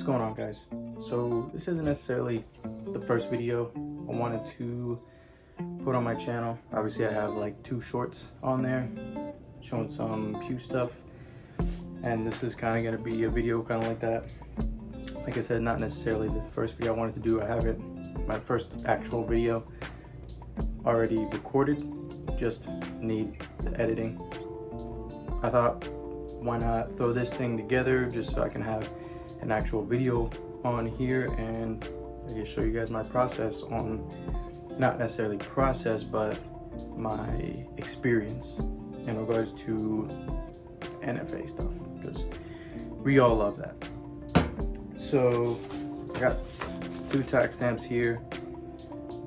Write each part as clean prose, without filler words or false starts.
going on, guys? So this isn't necessarily the first video I wanted to put on my channel. Obviously I have like 2 shorts on there showing some Pew stuff, and this is kind of going to be a video kind of like that. Like I said, not necessarily the first video I wanted to do. I have it, my first actual video already recorded, just need the editing. I thought, why not throw this thing together just so I can have an actual video on here and I can show you guys my process on, not necessarily process, but my experience in regards to NFA stuff, because we all love that. So I got 2 tax stamps here.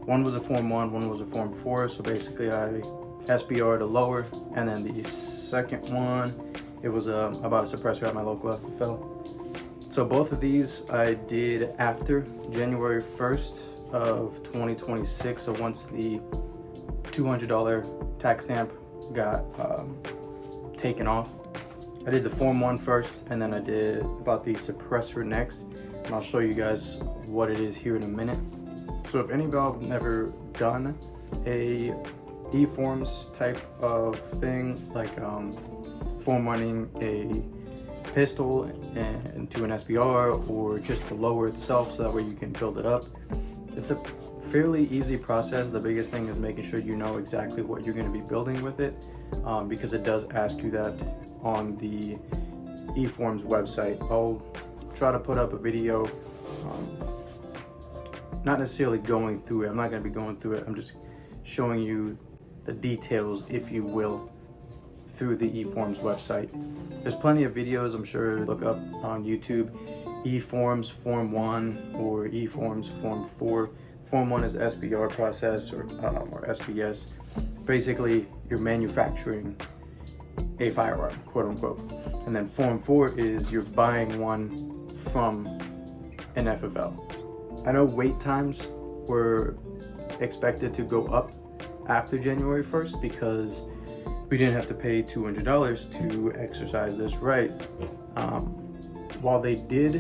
One was a Form 1, one was a Form 4. So basically I SBR'd a lower, and then the second one, it was about a suppressor at my local FFL. So both of these I did after January 1st of 2026. So once the $200 tax stamp got taken off, I did the Form 1 first, and then I did about the suppressor next. And I'll show you guys what it is here in a minute. So if any of y'all have never done a Eforms type of thing, like form running a pistol into an SBR, or just the lower itself so that way you can build it up, it's a fairly easy process. The biggest thing is making sure you know exactly what you're going to be building with it, because it does ask you that on the Eforms website. I'll try to put up a video, not necessarily going through it. I'm not going to be going through it. I'm just showing you the details, if you will, through the Eforms website. There's plenty of videos, I'm sure. Look up on YouTube Eforms Form 1 or Eforms Form 4. Form 1 is the SBR process, or SBS. Basically, you're manufacturing a firearm, quote unquote. And then Form 4 is you're buying one from an FFL. I know wait times were expected to go up after January 1st because we didn't have to pay $200 to exercise this right. While they did,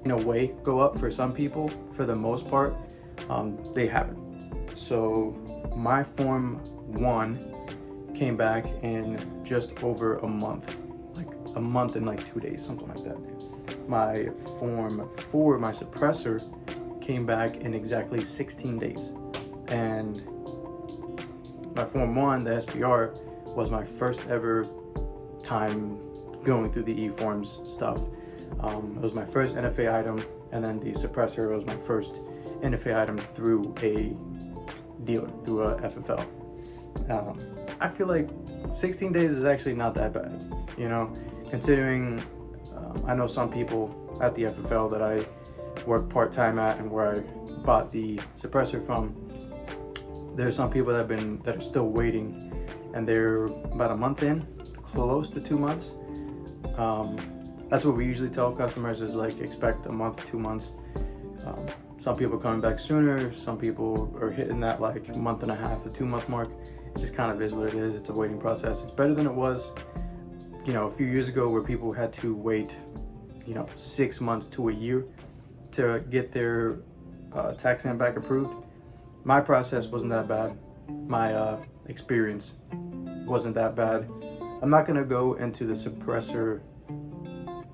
in a way, go up for some people, for the most part, they haven't. So my Form 1 came back in just over a month, like a month and like 2 days, something like that. My Form 4, my suppressor, came back in exactly 16 days. And my Form 1, the SBR, was my first ever time going through the Eforms stuff. It was my first NFA item, and then the suppressor was my first NFA item through a dealer, through a FFL. I feel like 16 days is actually not that bad, you know, considering I know some people at the FFL that I work part-time at and where I bought the suppressor from. There's some people that are still waiting, and they're about a month in, close to 2 months. That's what we usually tell customers, is like expect a month, 2 months. Some people are coming back sooner, some people are hitting that like month and a half to 2 month mark. It just kind of is what it is. It's a waiting process. It's better than it was, you know, a few years ago, where people had to wait, you know, 6 months to a year to get their tax stamp back approved. My process wasn't that bad. My experience wasn't that bad. I'm not gonna go into the suppressor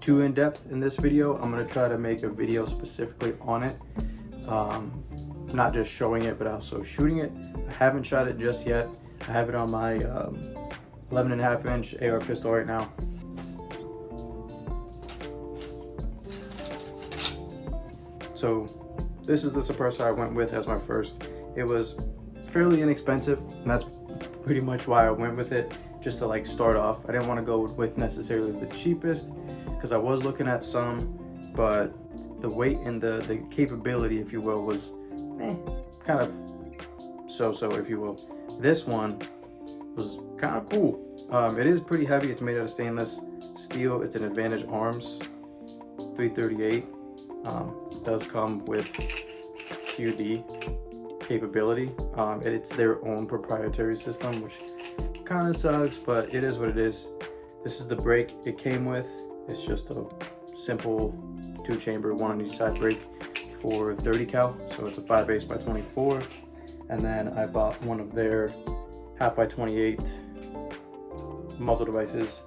too in depth in this video. I'm gonna try to make a video specifically on it, not just showing it but also shooting it. I haven't shot it just yet. I have it on my 11.5-inch AR pistol right now. So this is the suppressor I went with as my first. It was fairly inexpensive, and that's pretty much why I went with it, just to like start off. I didn't want to go with necessarily the cheapest, because I was looking at some, but the weight and the capability, if you will, was kind of so-so, if you will. This one was kind of cool. It is pretty heavy. It's made out of stainless steel. It's an Advantage Arms 338. It does come with QD capability. It's their own proprietary system, which kind of sucks, but it is what it is. This is the brake it came with. It's just a simple 2-chamber, one on each side brake for 30 cal, so it's a 5/8 by 24. And then I bought one of their 1/2 by 28 muzzle devices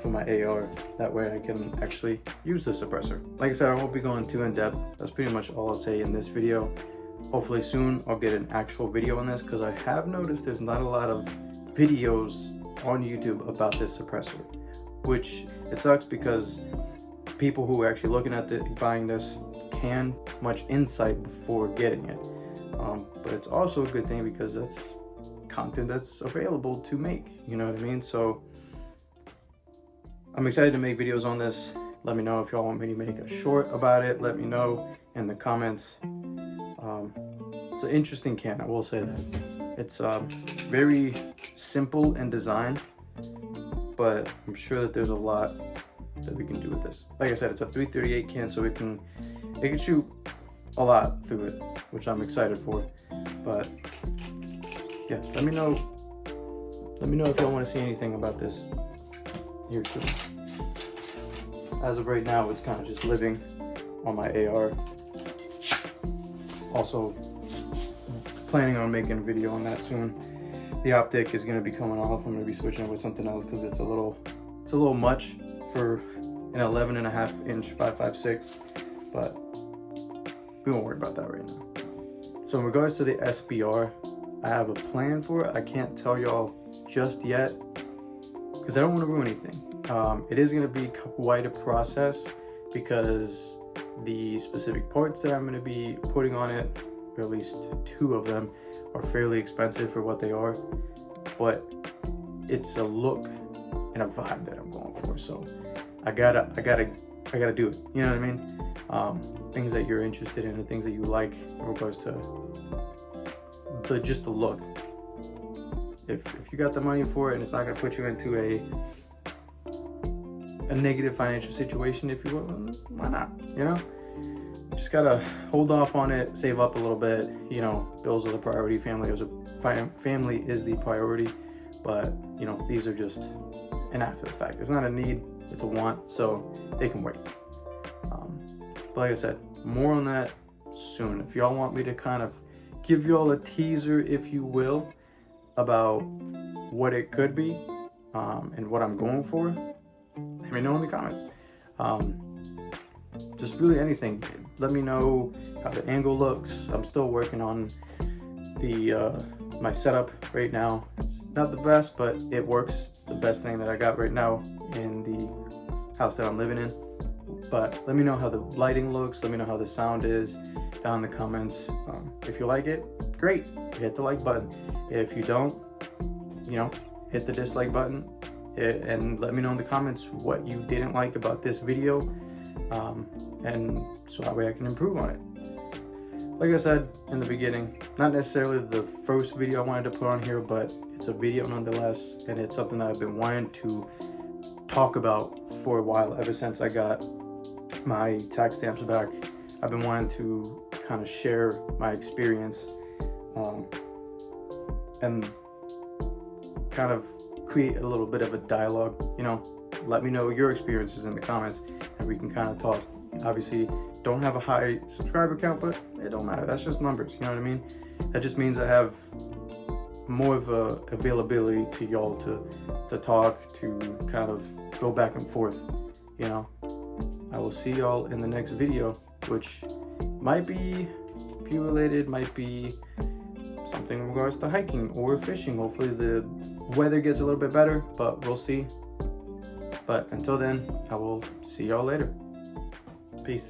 for my AR. That way I can actually use the suppressor. Like I said, I won't be going too in depth. That's pretty much all I'll say in this video. Hopefully soon I'll get an actual video on this, because I have noticed there's not a lot of videos on YouTube about this suppressor, which it sucks because people who are actually looking at buying this can much insight before getting it. But it's also a good thing because that's content that's available to make, you know what I mean? So I'm excited to make videos on this. Let me know if y'all want me to make a short about it. Let me know in the comments. It's an interesting can, I will say that. It's very simple in design, but I'm sure that there's a lot that we can do with this. Like I said, it's a 338 can, so it can shoot a lot through it, which I'm excited for. But yeah, let me know if y'all want to see anything about this here soon. As of right now, it's kind of just living on my AR. Also planning on making a video on that soon. The optic is going to be coming off. I'm going to be switching it with something else because it's a little much for an 11.5 inch 5.56, but we won't worry about that right now. So in regards to the SBR, I have a plan for it. I can't tell y'all just yet because I don't want to ruin anything. It is going to be quite a process because the specific parts that I'm going to be putting on it, or at least 2 of them, are fairly expensive for what they are, but it's a look and a vibe that I'm going for. So I gotta do it. You know what I mean? Things that you're interested in and things that you like in regards to just the look. If you got the money for it and it's not gonna put you into a negative financial situation, if you will, why not? You know, just gotta hold off on it, save up a little bit. You know, bills are the priority, family is the priority, but you know, these are just an after the fact. It's not a need, it's a want, so they can wait. But like I said, more on that soon. If y'all want me to kind of give y'all a teaser, if you will, about what it could be and what I'm going for, let me know in the comments. Just really anything. Let me know how the angle looks. I'm still working on the my setup right now. It's not the best, but it works. It's the best thing that I got right now in the house that I'm living in. But let me know how the lighting looks. Let me know how the sound is down in the comments. If you like it, great. Hit the like button. If you don't, you know, hit the dislike button. And let me know in the comments what you didn't like about this video, and so that way I can improve on it. Like I said in the beginning, not necessarily the first video I wanted to put on here, but it's a video nonetheless, and it's something that I've been wanting to talk about for a while, ever since I got my tax stamps back. I've been wanting to kind of share my experience and kind of create a little bit of a dialogue. You know, let me know your experiences in the comments and we can kind of talk. Obviously don't have a high subscriber count, but it don't matter, that's just numbers, you know what I mean? That just means I have more of a availability to y'all to talk, to kind of go back and forth, you know. I will see y'all in the next video, which might be pew related, might be something in regards to hiking or fishing. Hopefully the weather gets a little bit better, but we'll see. But until then, I will see y'all later. Peace.